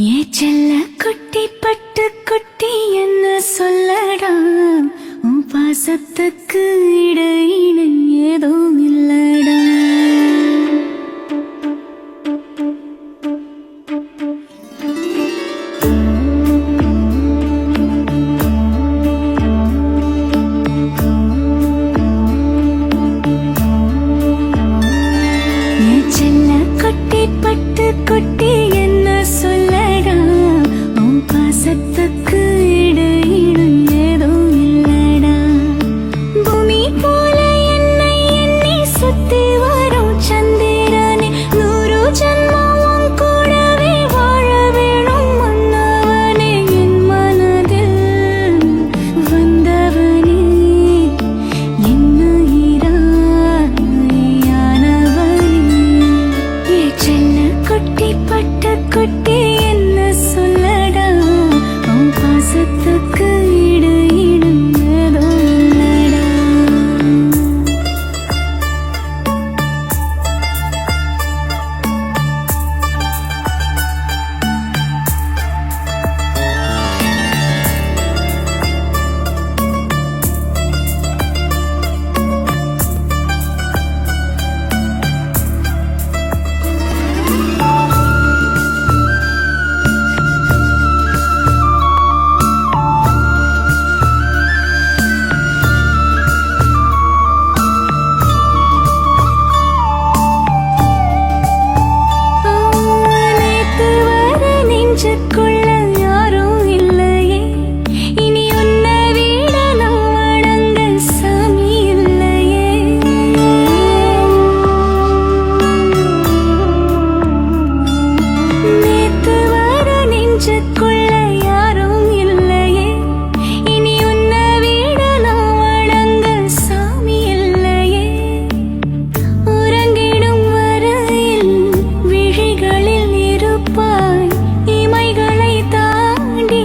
ஏ செல்ல குட்டி பட்டு குட்டி என்ன சொல்லடா, உன் பாசத்துக்கு இடையின ஏதோ இல்லடா. ஏ செல்ல குட்டி பட்டு குட்டி என்ன சொல்லடா, உன் பாசத்துக்கு இடையின ஏதோ இல்லடா. பூமி போல என்னை எண்ணி சுத்தி வரும் சந்திரனே, 100 ஜன்மம் உன் கூடவே வாழ வேணும் மன்னவனே. என் மனதில் வந்தவனே, என்ன ஈராயானவனே. ஏ செல்ல குட்டி பட்டு குட்டி என்ன சொல்லடா, உன் பாசத்துக்கு இடையின ஏதோ இல்லடா. நேத்து வர நெஞ்சுக்குள்ள யாரும் இல்லையே, இனி உன்னை விட நான் வணங்க சாமி இல்லையே. நேத்து வர நெஞ்சுக்குள்ள யாரும் இல்லையே, இனி உன்னை விட நான் வணங்க சாமி இல்லையே. உறங்கிடும் வரையில் விழிகளில் இருப்பாய், இமைகளை தாண்டி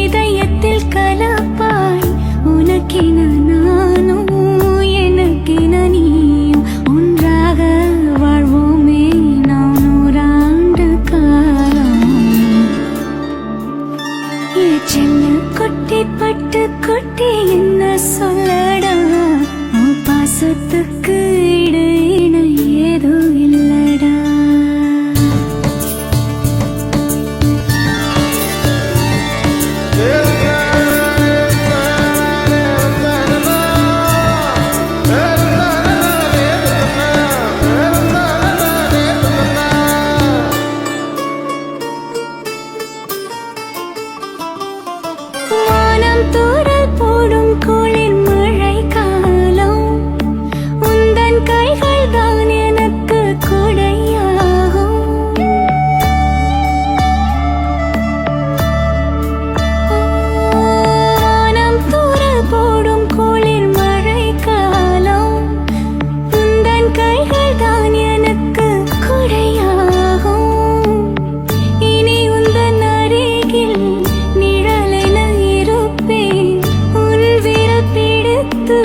இதயத்தில் கலப்பாய். உனக்கென நானும் எனக்கென நீயும் ஒன்றாக வாழ்வோமே நாம் 100 காலம். ஏ செல்ல குட்டி பட்டு குட்டி என்ன சொல்லடா, உன் பாசத்துக்கு இடையின ஏதோ இல்லடா. வானம் தூறல் போடும் குளிர் மழை காலம், உந்தன் கைகள் தான் எனக்கு கொடையாகும். வானம் தூறல் போடும் குளிர் மழை காலம், உந்தன் கைகள் தான் எனக்கு கொடையாகும். இனி உந்தன் அருகில் நிழலென இருப்பேன், உன் விரல் பிடித்து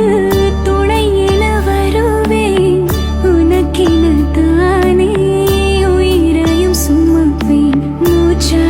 துணை என வருவேன். உனக்கென தானே உயிரையும் சுமப்பேன், மூச்சா